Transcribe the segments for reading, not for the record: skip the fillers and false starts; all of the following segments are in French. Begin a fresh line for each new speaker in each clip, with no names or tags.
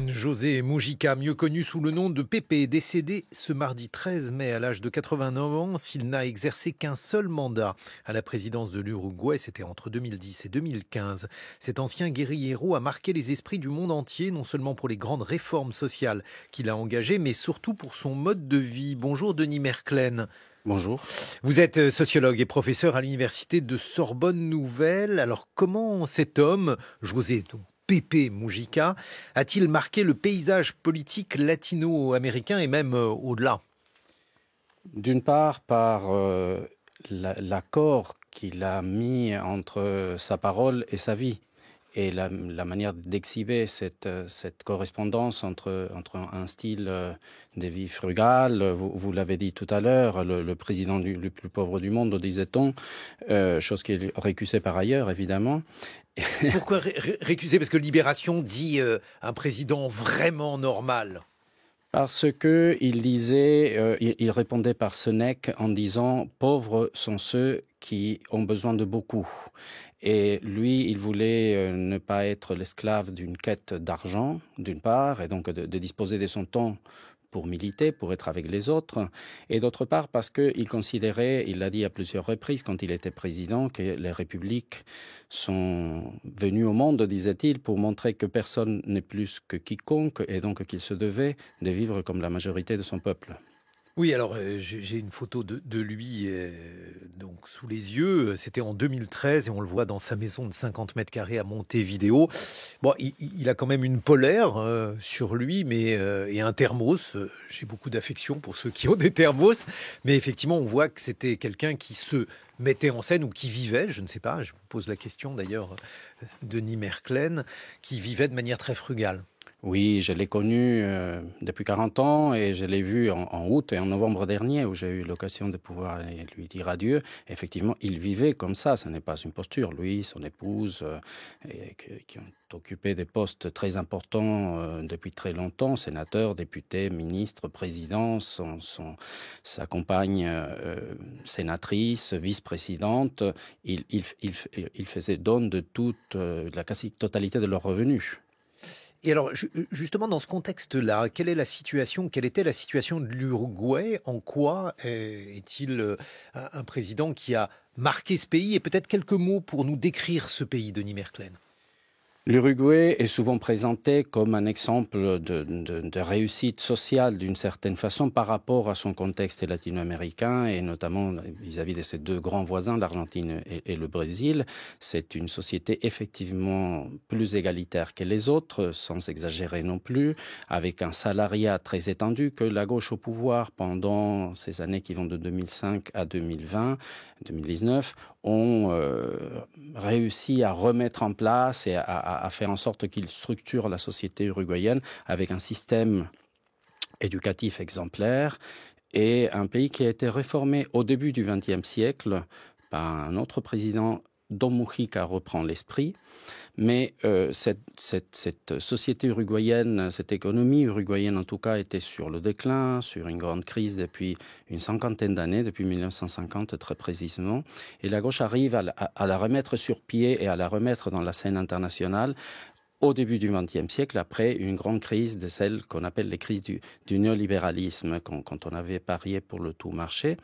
José Mujica, mieux connu sous le nom de Pépé, est décédé ce mardi 13 mai à l'âge de 89 ans. S'il n'a exercé qu'un seul mandat à la présidence de l'Uruguay, c'était entre 2010 et 2015. Cet ancien guérillero a marqué les esprits du monde entier, non seulement pour les grandes réformes sociales qu'il a engagées, mais surtout pour son mode de vie. Bonjour Denis Merclen.
Bonjour.
Vous êtes sociologue et professeur à l'université de Sorbonne Nouvelle. Alors comment cet homme, José Pépé Mujica, a-t-il marqué le paysage politique latino-américain et même au-delà?
D'une part, par l'accord qu'il a mis entre sa parole et sa vie, et la manière d'exhiber cette correspondance entre un style de vie frugale, vous l'avez dit tout à l'heure, le président le plus pauvre du monde, disait-on, chose qu'il récusait par ailleurs, évidemment.
Pourquoi récuser? Parce que Libération dit un président vraiment normal.
Parce que il répondait par Sénèque en disant « pauvres sont ceux qui ont besoin de beaucoup ». Et lui, il voulait ne pas être l'esclave d'une quête d'argent, d'une part, et donc de disposer de son temps pour militer, pour être avec les autres, et d'autre part parce qu'il considérait, il l'a dit à plusieurs reprises quand il était président, que les républiques sont venues au monde, disait-il, pour montrer que personne n'est plus que quiconque, et donc qu'il se devait de vivre comme la majorité de son peuple.
Oui, alors j'ai une photo de lui donc sous les yeux. C'était en 2013 et on le voit dans sa maison de 50 mètres carrés à Montevideo. Bon, il a quand même une polaire sur lui, mais et un thermos. J'ai beaucoup d'affection pour ceux qui ont des thermos, mais effectivement, on voit que c'était quelqu'un qui se mettait en scène ou qui vivait, je ne sais pas. Je vous pose la question d'ailleurs, Denis Merclen, qui vivait de manière très frugale.
Oui, je l'ai connu depuis 40 ans et je l'ai vu en août et en novembre dernier où j'ai eu l'occasion de pouvoir lui dire adieu. Effectivement, il vivait comme ça, ce n'est pas une posture. Lui, son épouse, qui ont occupé des postes très importants depuis très longtemps, sénateur, député, ministre, président, sa compagne sénatrice, vice-présidente, il faisait don de la quasi-totalité de leurs revenus.
Et alors, justement, dans ce contexte-là, quelle était la situation de l'Uruguay? En quoi est-il un président qui a marqué ce pays? Et peut-être quelques mots pour nous décrire ce pays, Denis Merclen.
L'Uruguay est souvent présenté comme un exemple de réussite sociale d'une certaine façon par rapport à son contexte latino-américain et notamment vis-à-vis de ses deux grands voisins, l'Argentine et le Brésil. C'est une société effectivement plus égalitaire que les autres, sans exagérer non plus, avec un salariat très étendu que la gauche au pouvoir pendant ces années qui vont de 2005 à 2020, 2019, ont réussi à remettre en place et à faire en sorte qu'il structure la société uruguayenne avec un système éducatif exemplaire et un pays qui a été réformé au début du XXe siècle par un autre président dont Mujica reprend l'esprit. Mais cette société uruguayenne, cette économie uruguayenne en tout cas, était sur le déclin, sur une grande crise depuis une cinquantaine d'années, depuis 1950 très précisément. Et la gauche arrive à la remettre sur pied et à la remettre dans la scène internationale au début du XXe siècle, après une grande crise de celle qu'on appelle les crises du néolibéralisme, quand on avait parié pour le tout marché.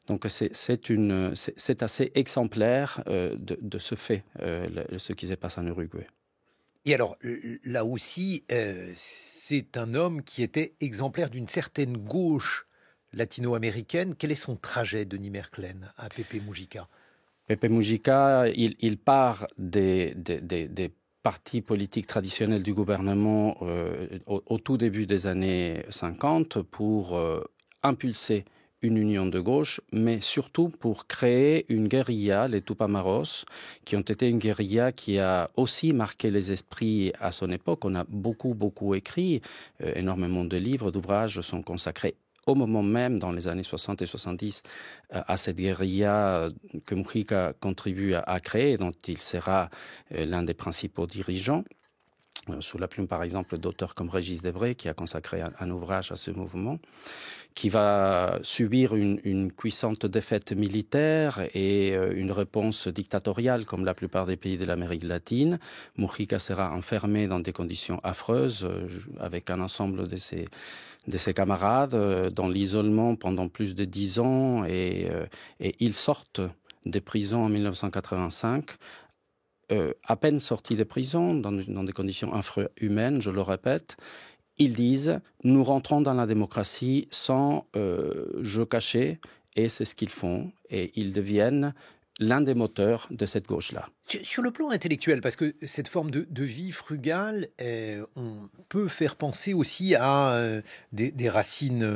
Donc c'est assez exemplaire de ce fait, ce qui se passe en Uruguay.
Et alors, là aussi, c'est un homme qui était exemplaire d'une certaine gauche latino-américaine. Quel est son trajet, Denis Merclen, à Pépé Mujica?
Pépé Mujica, il part des partis politiques traditionnels du gouvernement au tout début des années 50 pour impulser une union de gauche, mais surtout pour créer une guérilla, les Tupamaros, qui ont été une guérilla qui a aussi marqué les esprits à son époque. On a beaucoup écrit, énormément de livres, d'ouvrages sont consacrés au moment même, dans les années 60 et 70, à cette guérilla que Mujica contribue à créer, dont il sera l'un des principaux dirigeants. sous la plume par exemple d'auteurs comme Régis Debray, qui a consacré un ouvrage à ce mouvement, qui va subir une puissante défaite militaire et une réponse dictatoriale comme la plupart des pays de l'Amérique latine. Mujica sera enfermé dans des conditions affreuses avec un ensemble de ses camarades dans l'isolement pendant plus de 10 ans et ils sortent des prisons en 1985. À peine sortis de prison, dans des conditions infrahumaines, je le répète, ils disent « nous rentrons dans la démocratie sans jeu caché » et c'est ce qu'ils font et ils deviennent l'un des moteurs de cette gauche-là.
Sur le plan intellectuel, parce que cette forme de vie frugale, on peut faire penser aussi à des racines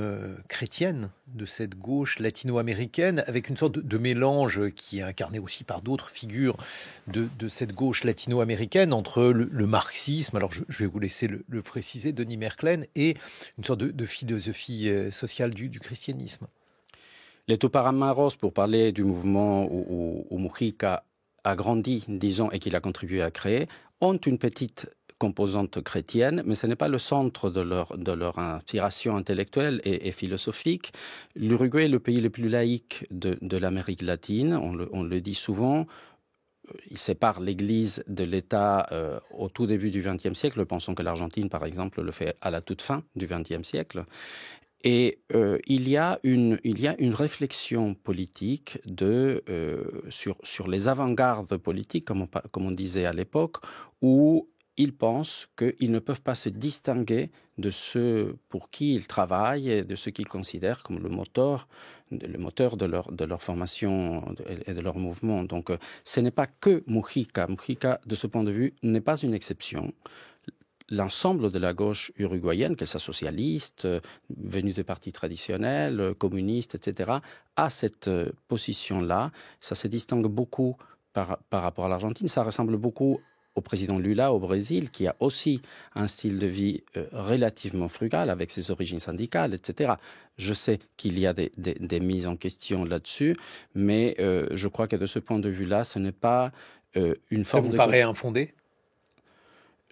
chrétiennes de cette gauche latino-américaine, avec une sorte de mélange qui est incarné aussi par d'autres figures de cette gauche latino-américaine, entre le marxisme, alors je vais vous laisser le préciser, Denis Merklen, et une sorte de philosophie sociale du christianisme.
Les Tupamaros, pour parler du mouvement où Mujica a grandi, disons, et qu'il a contribué à créer, ont une petite composante chrétienne, mais ce n'est pas le centre de leur inspiration intellectuelle et philosophique. L'Uruguay est le pays le plus laïque de l'Amérique latine, on le dit souvent. Il sépare l'Église de l'État au tout début du XXe siècle. Pensons que l'Argentine, par exemple, le fait à la toute fin du XXe siècle. Et il y a une réflexion politique sur les avant-gardes politiques, comme on disait à l'époque, où ils pensent qu'ils ne peuvent pas se distinguer de ceux pour qui ils travaillent et de ceux qu'ils considèrent comme le moteur de leur formation et de leur mouvement. Donc ce n'est pas que Mujica. Mujica, de ce point de vue, n'est pas une exception. L'ensemble de la gauche uruguayenne, qu'elle soit socialiste, venue de partis traditionnels, communistes, etc., a cette position-là. Ça se distingue beaucoup par rapport à l'Argentine. Ça ressemble beaucoup au président Lula au Brésil, qui a aussi un style de vie relativement frugal, avec ses origines syndicales, etc. Je sais qu'il y a des mises en question là-dessus, mais je crois que de ce point de vue-là, ce n'est pas une forme de...
Ça vous paraît infondé ?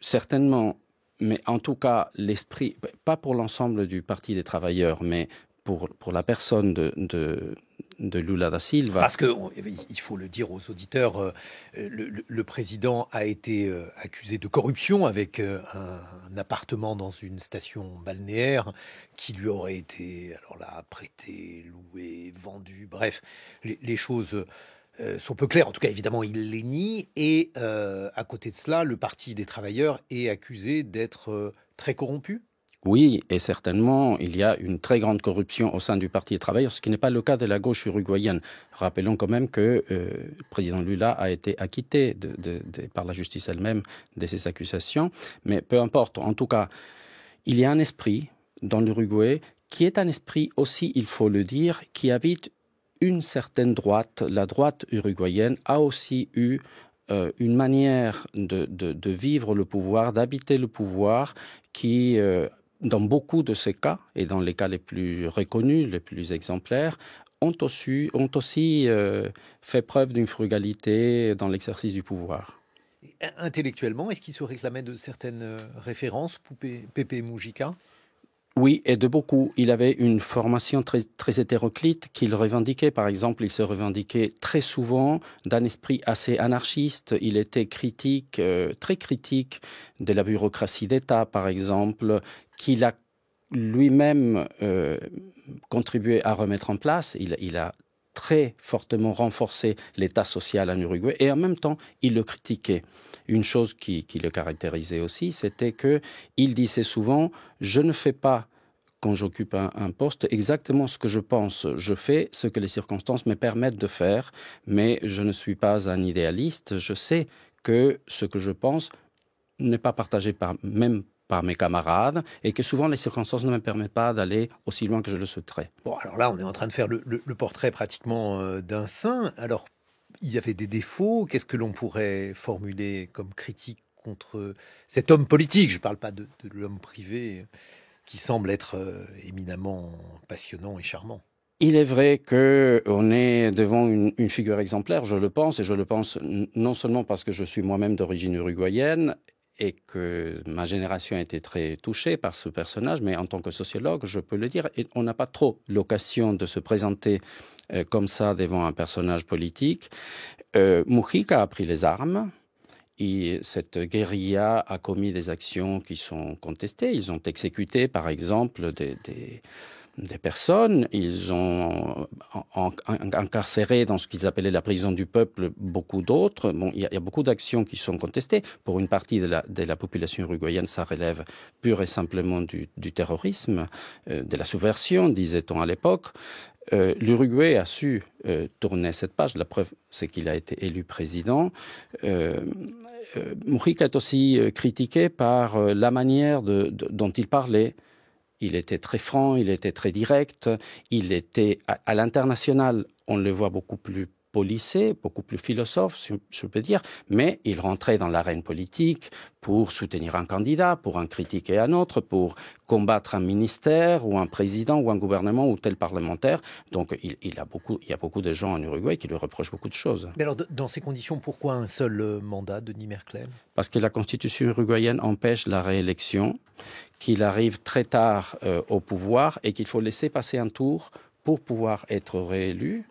Certainement, mais en tout cas, l'esprit, pas pour l'ensemble du Parti des travailleurs, mais pour la personne de Lula da Silva.
Parce qu'il faut le dire aux auditeurs, le président a été accusé de corruption avec un appartement dans une station balnéaire qui lui aurait été, alors là, prêté, loué, vendu, bref, les choses... sont peu clairs. En tout cas, évidemment, il les nie. Et à côté de cela, le Parti des travailleurs est accusé d'être très corrompu.
Oui, et certainement, il y a une très grande corruption au sein du Parti des travailleurs, ce qui n'est pas le cas de la gauche uruguayenne. Rappelons quand même que le président Lula a été acquitté par la justice elle-même de ces accusations. Mais peu importe, en tout cas, il y a un esprit dans l'Uruguay qui est un esprit aussi, il faut le dire, qui habite une certaine droite. La droite uruguayenne a aussi eu une manière de vivre le pouvoir, d'habiter le pouvoir qui, dans beaucoup de ces cas, et dans les cas les plus reconnus, les plus exemplaires, ont aussi fait preuve d'une frugalité dans l'exercice du pouvoir.
Intellectuellement, est-ce qu'il se réclamait de certaines références, Pepe Mujica ?
Oui, et de beaucoup. Il avait une formation très, très hétéroclite qu'il revendiquait. Par exemple, il se revendiquait très souvent d'un esprit assez anarchiste. Il était critique, très critique de la bureaucratie d'État, par exemple, qu'il a lui-même contribué à remettre en place. Il a très fortement renforcé l'État social en Uruguay et en même temps, il le critiquait. Une chose qui le caractérisait aussi, c'était qu'il disait souvent « je ne fais pas, quand j'occupe un poste, exactement ce que je pense. Je fais ce que les circonstances me permettent de faire, mais je ne suis pas un idéaliste. Je sais que ce que je pense n'est pas partagé même par mes camarades et que souvent les circonstances ne me permettent pas d'aller aussi loin que je le souhaiterais. »
Bon, alors là, on est en train de faire le portrait pratiquement d'un saint. Alors, il y avait des défauts. Qu'est-ce que l'on pourrait formuler comme critique contre cet homme politique ? Je ne parle pas de l'homme privé qui semble être éminemment passionnant et charmant.
Il est vrai qu'on est devant une figure exemplaire, je le pense, et je le pense non seulement parce que je suis moi-même d'origine uruguayenne, et que ma génération a été très touchée par ce personnage, mais en tant que sociologue, je peux le dire, on n'a pas trop l'occasion de se présenter comme ça devant un personnage politique. Mujica a pris les armes. Et cette guérilla a commis des actions qui sont contestées. Ils ont exécuté, par exemple, des personnes. Ils ont incarcéré dans ce qu'ils appelaient la prison du peuple beaucoup d'autres. Bon, il y a beaucoup d'actions qui sont contestées. Pour une partie de la population uruguayenne, ça relève pure et simplement du terrorisme, de la subversion, disait-on à l'époque. L'Uruguay a su tourner cette page. La preuve, c'est qu'il a été élu président. Mujica est aussi critiqué par la manière dont il parlait. Il était très franc, il était très direct. Il était à l'international, on le voit beaucoup plus policé, beaucoup plus philosophe, si je peux dire, mais il rentrait dans l'arène politique pour soutenir un candidat, pour en critiquer un autre, pour combattre un ministère ou un président ou un gouvernement ou tel parlementaire. Donc il y a beaucoup de gens en Uruguay qui lui reprochent beaucoup de choses.
Mais alors, dans ces conditions, pourquoi un seul mandat, Denis Merklén?
Parce que la constitution uruguayenne empêche la réélection, qu'il arrive très tard au pouvoir et qu'il faut laisser passer un tour pour pouvoir être réélu.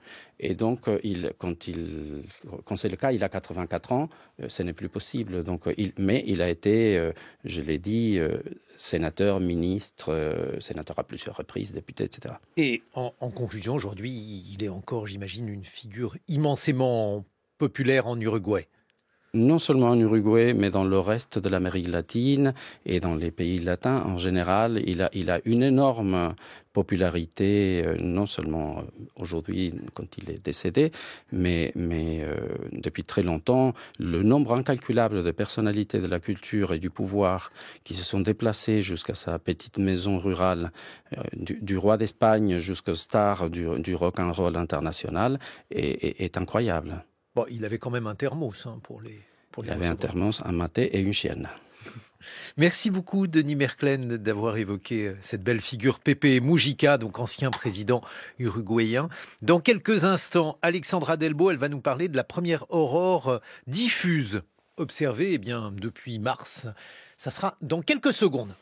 Et donc, quand c'est le cas, il a 84 ans, ce n'est plus possible. Donc, mais il a été, je l'ai dit, sénateur, ministre, sénateur à plusieurs reprises, député, etc.
Et en conclusion, aujourd'hui, il est encore, j'imagine, une figure immensément populaire en Uruguay.
Non seulement en Uruguay, mais dans le reste de l'Amérique latine et dans les pays latins en général. Il a une énorme popularité, non seulement aujourd'hui quand il est décédé, mais depuis très longtemps. Le nombre incalculable de personnalités de la culture et du pouvoir qui se sont déplacées jusqu'à sa petite maison rurale, du roi d'Espagne jusqu'aux stars du rock'n'roll international, est incroyable.
Bon, il avait quand même un thermos pour les
Il avait un thermos, un maté et une chienne.
Merci beaucoup, Denis Merklén, d'avoir évoqué cette belle figure Pepe Mujica, donc ancien président uruguayen. Dans quelques instants, Alexandra Delbo, elle va nous parler de la première aurore diffuse observée depuis mars. Ça sera dans quelques secondes.